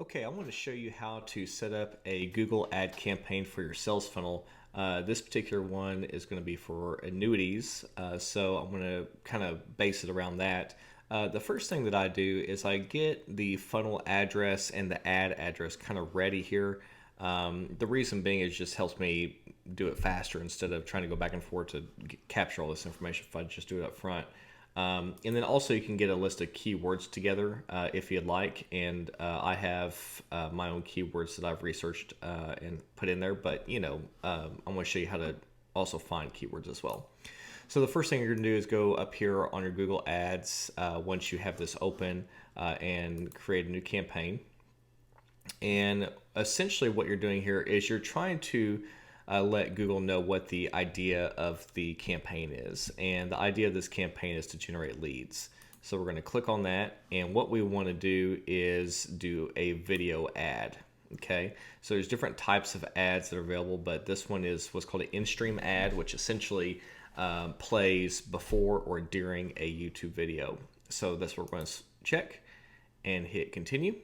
Okay, I want to show you how to set up a Google ad campaign for your sales funnel. This particular one is going to be for annuities, so I'm going to kind of base it around that. The first thing that I do is I get the funnel address and the ad address kind of ready here. The reason being is just helps me do it faster instead of trying to go back and forth to capture all this information if I just do it up front. And then also you can get a list of keywords together if you'd like. And I have my own keywords that I've researched and put in there. But, I'm going to show you how to also find keywords as well. So the first thing you're going to do is go up here on your Google Ads once you have this open and create a new campaign. And essentially what you're doing here is you're trying to let Google know what the idea of the campaign is. And the idea of this campaign is to generate leads. So we're going to click on that. And what we want to do is do a video ad. Okay, so there's different types of ads that are available, but this one is what's called an in-stream ad, which essentially plays before or during a YouTube video. So that's what we're going to check and hit continue.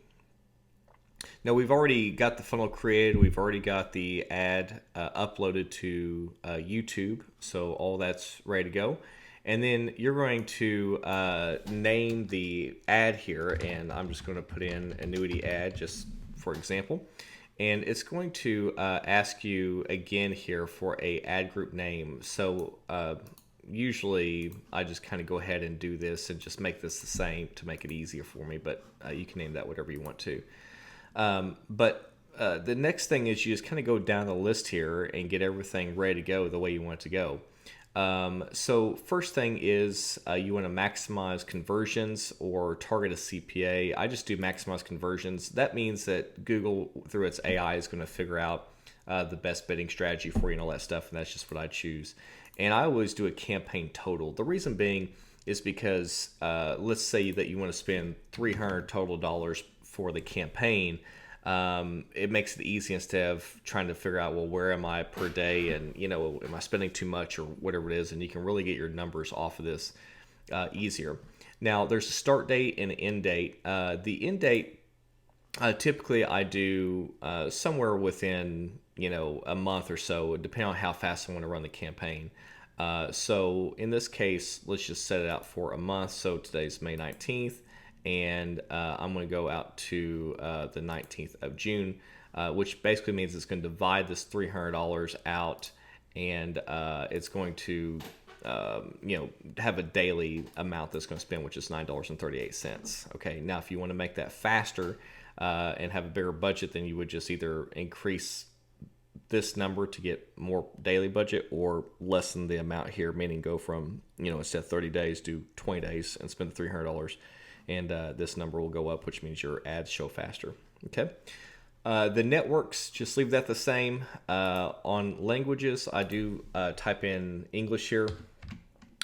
Now we've already got the funnel created. We've already got the ad uploaded to YouTube. So all that's ready to go. And then you're going to name the ad here. And I'm just going to put in annuity ad just for example. And it's going to ask you again here for a ad group name. So usually I just kind of go ahead and do this and just make this the same to make it easier for me. But you can name that whatever you want to. But the next thing is you just kind of go down the list here and get everything ready to go the way you want it to go. So first thing is you want to maximize conversions or target a CPA. I just do maximize conversions. That means that Google, through its AI, is going to figure out the best bidding strategy for you and all that stuff, and that's just what I choose. And I always do a campaign total. The reason being is because let's say that you want to spend $300 total dollars for the campaign. It makes it easy instead of trying to figure out, well, where am I per day, and am I spending too much or whatever it is, and you can really get your numbers off of this easier. Now there's a start date and an end date. The end date typically I do somewhere within a month or so, depending on how fast I want to run the campaign. So in this case, let's just set it out for a month. So today's May 19th. And I'm going to go out to the 19th of June, which basically means it's going to divide this $300 out, and it's going to have a daily amount that's going to spend, which is $9.38. Okay, now if you want to make that faster and have a bigger budget, then you would just either increase this number to get more daily budget or lessen the amount here, meaning go from instead of 30 days, do 20 days and spend the $300. And this number will go up, which means your ads show faster. Okay. The networks, just leave that the same. On languages, I do type in English here.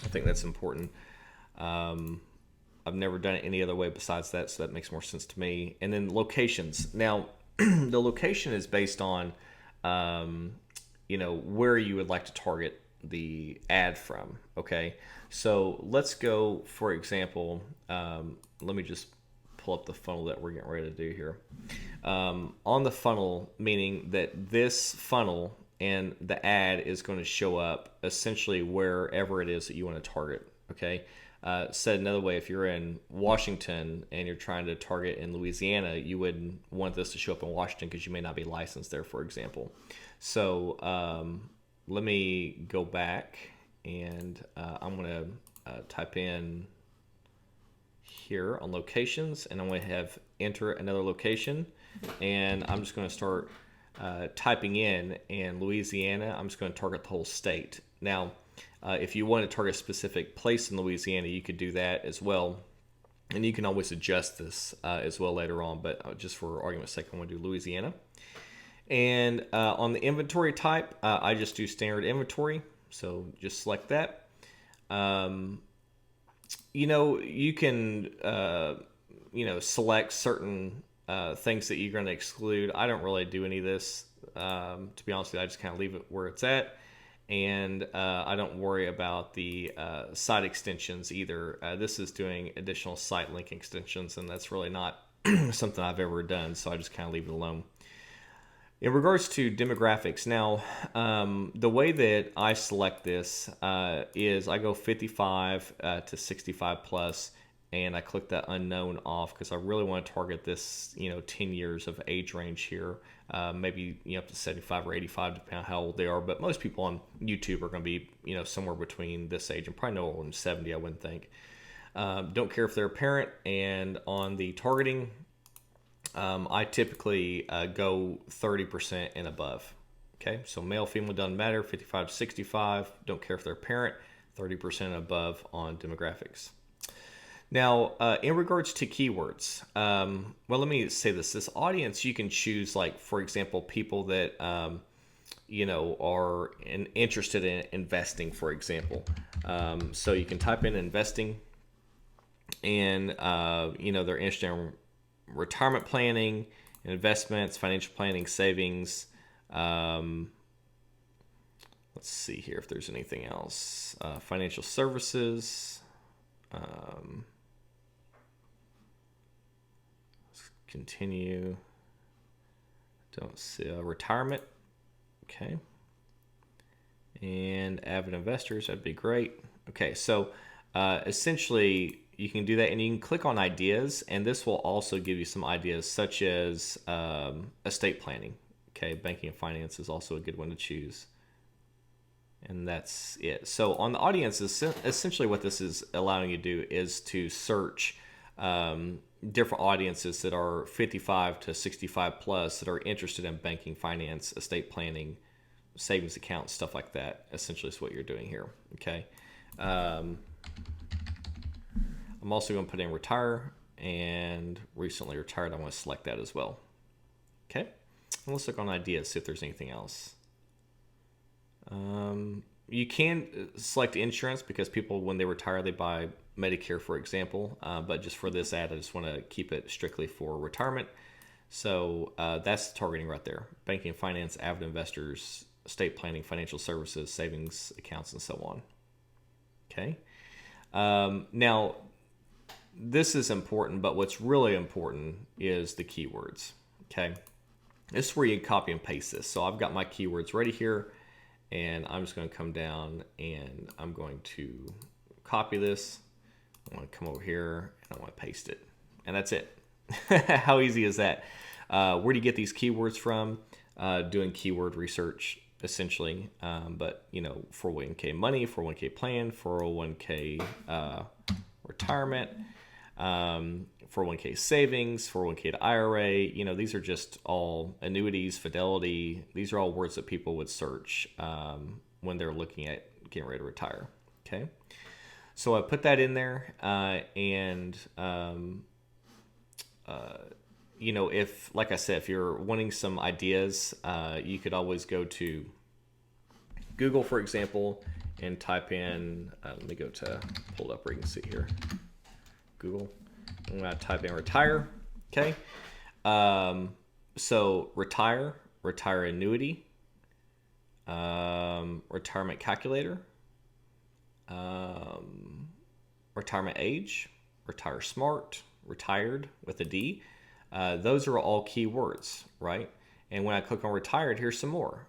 I think that's important. I've never done it any other way besides that, so that makes more sense to me. And then locations. Now, the location is based on, where you would like to target the ad from. Okay. So let's go, for example, let me just pull up the funnel that we're getting ready to do here. On the funnel, meaning that this funnel and the ad is going to show up essentially wherever it is that you want to target. Okay. Said another way, if you're in Washington and you're trying to target in Louisiana, you wouldn't want this to show up in Washington because you may not be licensed there, for example. So let me go back and I'm going to type in here on locations, and I'm going to have enter another location, and I'm just going to start typing in Louisiana. I'm just going to target the whole state. Now, if you want to target a specific place in Louisiana, you could do that as well, and you can always adjust this as well later on, but just for argument's sake, I'm going to do Louisiana. And on the inventory type, I just do standard inventory. So just select that. You can, select certain things that you're going to exclude. I don't really do any of this. To be honest with you, I just kind of leave it where it's at. And I don't worry about the site extensions either. This is doing additional site link extensions, and that's really not something I've ever done, so I just kind of leave it alone. In regards to demographics, now the way that I select this is I go 55 to 65 plus, and I click that unknown off because I really want to target this, 10 years of age range here, maybe up to 75 or 85, depending on how old they are. But most people on YouTube are going to be, somewhere between this age and probably no older than 70, I wouldn't think. Don't care if they're a parent, and on the targeting, I typically go 30% and above. Okay, so male, female doesn't matter, 55 to 65, don't care if they're a parent, 30% and above on demographics. Now, in regards to keywords, well, let me say this audience, you can choose, like, for example, people that, are interested in investing, for example. So you can type in investing, and, they're interested in retirement planning, investments, financial planning, savings. Let's see here if there's anything else. Financial services. Let's continue. Don't see retirement. Okay. And avid investors, that'd be great. Okay, so essentially you can do that, and you can click on ideas, and this will also give you some ideas such as estate planning. Okay, banking and finance is also a good one to choose. And that's it. So on the audience, essentially what this is allowing you to do is to search different audiences that are 55 to 65 plus that are interested in banking, finance, estate planning, savings accounts, stuff like that. Essentially is what you're doing here. Okay. I'm also going to put in retire, and recently retired. I want to select that as well. Okay. And let's look on ideas, see if there's anything else. You can select insurance because people, when they retire, they buy Medicare, for example. But just for this ad, I just want to keep it strictly for retirement. So that's the targeting right there. Banking and finance, avid investors, estate planning, financial services, savings accounts, and so on. Okay. Now, this is important, but what's really important is the keywords. Okay. This is where you copy and paste this. So I've got my keywords ready here, and I'm just going to come down and I'm going to copy this. I want to come over here and I want to paste it. And that's it. How easy is that? Where do you get these keywords from? Doing keyword research, essentially. But, 401k money, 401k plan, 401k retirement, 401k savings, 401k to IRA. These are just all annuities, fidelity. These are all words that people would search when they're looking at getting ready to retire. Okay. So I put that in there, and if, like I said, if you're wanting some ideas, you could always go to Google, for example, and type in, let me go to, pull it up where you can see here, Google. I'm going to type in retire. Okay. So retire annuity, retirement calculator, retirement age, retire smart, retired with a D. Those are all keywords, right? And when I click on retired, here's some more.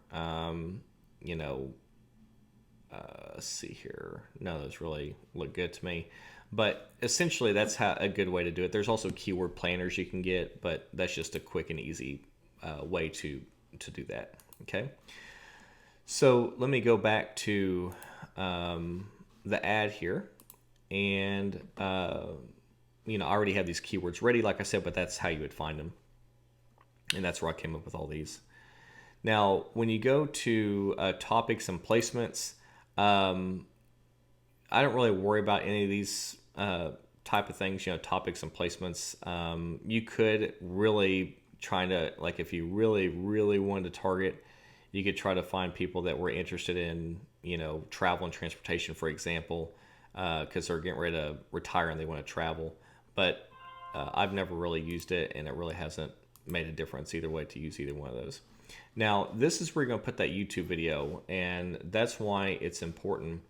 Let's see here. None of those really look good to me. But essentially, that's a good way to do it. There's also keyword planners you can get, but that's just a quick and easy way to do that. Okay. So let me go back to the ad here, and I already have these keywords ready, like I said, but that's how you would find them, and that's where I came up with all these. Now, when you go to topics and placements, I don't really worry about any of these type of things, topics and placements. You could really try to, like, if you really, really wanted to target, you could try to find people that were interested in, travel and transportation, for example, because they're getting ready to retire and they want to travel. But I've never really used it, and it really hasn't made a difference either way to use either one of those. Now, this is where you're going to put that YouTube video, and that's why it's important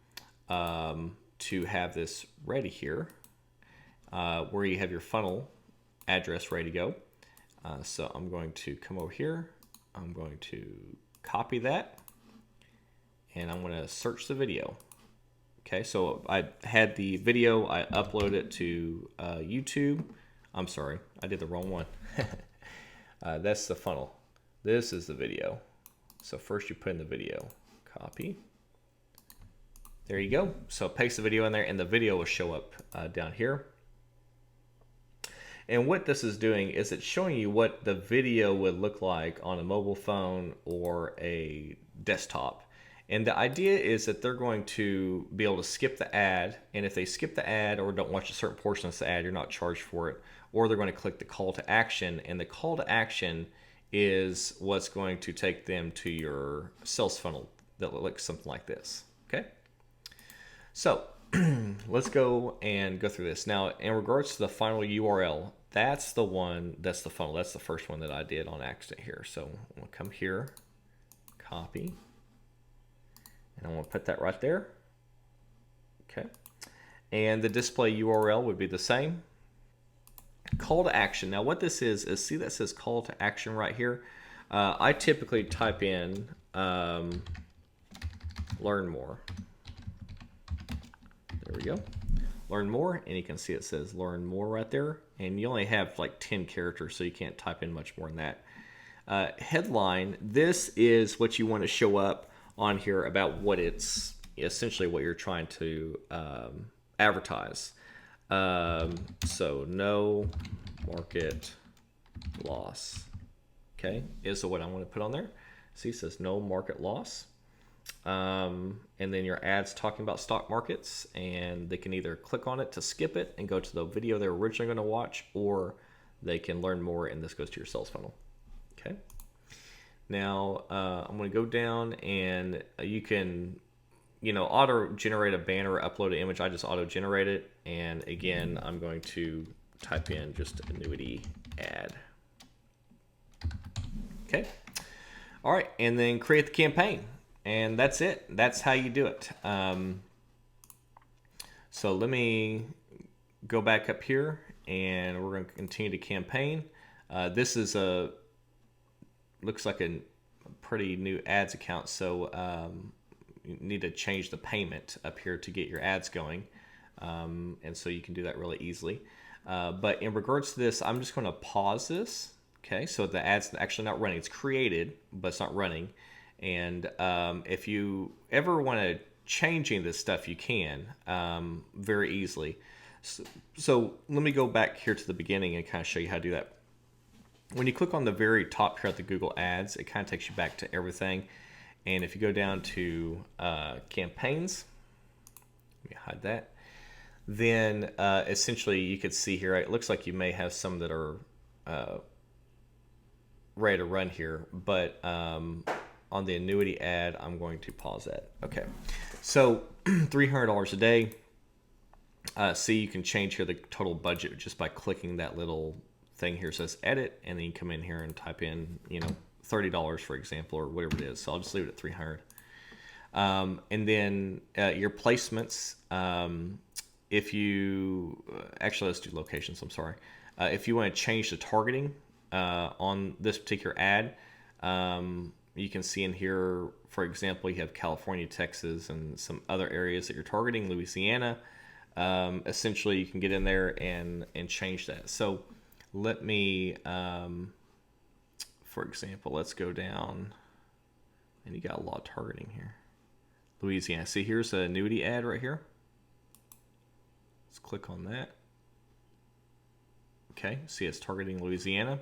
to have this ready here, where you have your funnel address ready to go. So I'm going to come over here. I'm going to copy that, and I'm going to search the video. Okay, so I had the video, I uploaded it to YouTube. I'm sorry, I did the wrong one. That's the funnel. This is the video. So first you put in the video, copy. There you go. So paste the video in there, and the video will show up down here. And what this is doing is it's showing you what the video would look like on a mobile phone or a desktop. And the idea is that they're going to be able to skip the ad, and if they skip the ad or don't watch a certain portion of the ad, you're not charged for it. Or they're going to click the call to action, and the call to action is what's going to take them to your sales funnel that looks something like this. Okay? So let's go and go through this. Now, in regards to the final URL, that's the one, that's the funnel. That's the first one that I did on accident here. So I'm going to come here, copy, and I'm going to put that right there. Okay. And the display URL would be the same. Call to action. Now what this is see that says call to action right here. I typically type in learn more. There we go. Learn more, and you can see it says learn more right there, and you only have like 10 characters, so you can't type in much more than that. Headline, this is what you want to show up on here about what it's essentially what you're trying to advertise. So no market loss, okay, is what I want to put on there. See, it says no market loss. And then your ads talking about stock markets, and they can either click on it to skip it and go to the video they're originally going to watch, or they can learn more, and this goes to your sales funnel. Okay. Now I'm going to go down, and you can, auto generate a banner or upload an image. I just auto generate it, and again, I'm going to type in just annuity ad. Okay. All right, and then create the campaign. And that's it. That's how you do it. So let me go back up here, and we're going to continue to campaign. This is looks like a pretty new ads account, so you need to change the payment up here to get your ads going. And so you can do that really easily. But in regards to this, I'm just going to pause this. Okay, so the ad's actually not running. It's created, but it's not running. And if you ever want to change any of this stuff, you can very easily. So let me go back here to the beginning and kind of show you how to do that. When you click on the very top here at the Google Ads, it kind of takes you back to everything. And if you go down to campaigns, let me hide that. Then essentially you could see here, it looks like you may have some that are ready to run here, but on the annuity ad, I'm going to pause that. Okay, so $300 a day. See, you can change here the total budget just by clicking that little thing here. It says edit, and then you come in here and type in, $30 for example, or whatever it is. So I'll just leave it at 300. And then your placements. If you actually, let's do locations. I'm sorry. If you want to change the targeting on this particular ad. You can see in here, for example, you have California, Texas, and some other areas that you're targeting, Louisiana. Essentially, you can get in there and change that. So let me, for example, let's go down, and you got a lot of targeting here. Louisiana. See, here's an annuity ad right here. Let's click on that. Okay, see it's targeting Louisiana.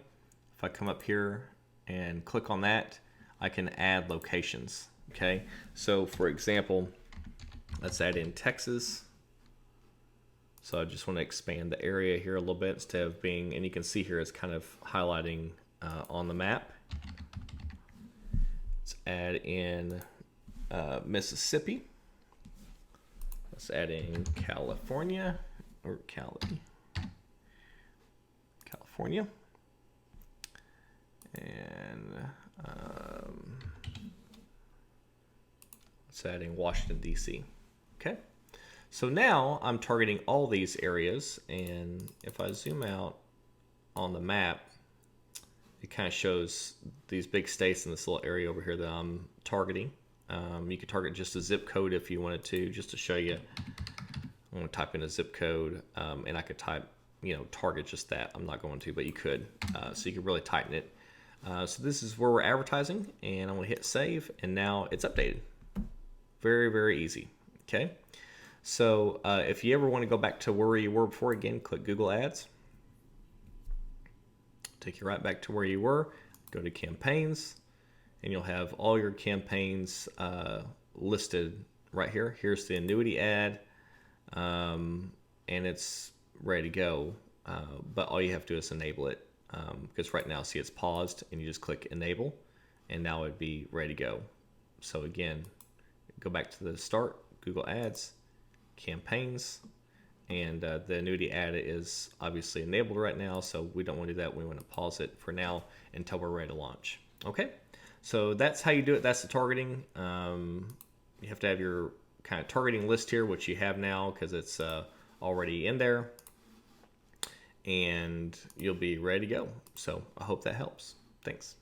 If I come up here and click on that, I can add locations. Okay, so for example, let's add in Texas. So I just want to expand the area here a little bit instead of being, and you can see here it's kind of highlighting on the map. Let's add in Mississippi. Let's add in California, or California. And let's add in Washington, D.C. Okay. So now I'm targeting all these areas, and if I zoom out on the map, it kind of shows these big states in this little area over here that I'm targeting. You could target just a zip code if you wanted to, just to show you. I'm going to type in a zip code, and I could type, target just that. I'm not going to, but you could. So you could really tighten it. So this is where we're advertising, and I'm going to hit save, and now it's updated. Very, very easy. Okay. So if you ever want to go back to where you were before, again, click Google Ads. Take you right back to where you were. Go to campaigns, and you'll have all your campaigns listed right here. Here's the annuity ad, and it's ready to go. But all you have to do is enable it, because right now, see, it's paused, and you just click enable, and now it'd be ready to go. So again, go back to the start, Google Ads, campaigns, and the annuity ad is obviously enabled right now, so we don't want to do that. We want to pause it for now until we're ready to launch. Okay, so that's how you do it. That's the targeting. You have to have your kind of targeting list here, which you have now because it's already in there, and you'll be ready to go. So I hope that helps. Thanks.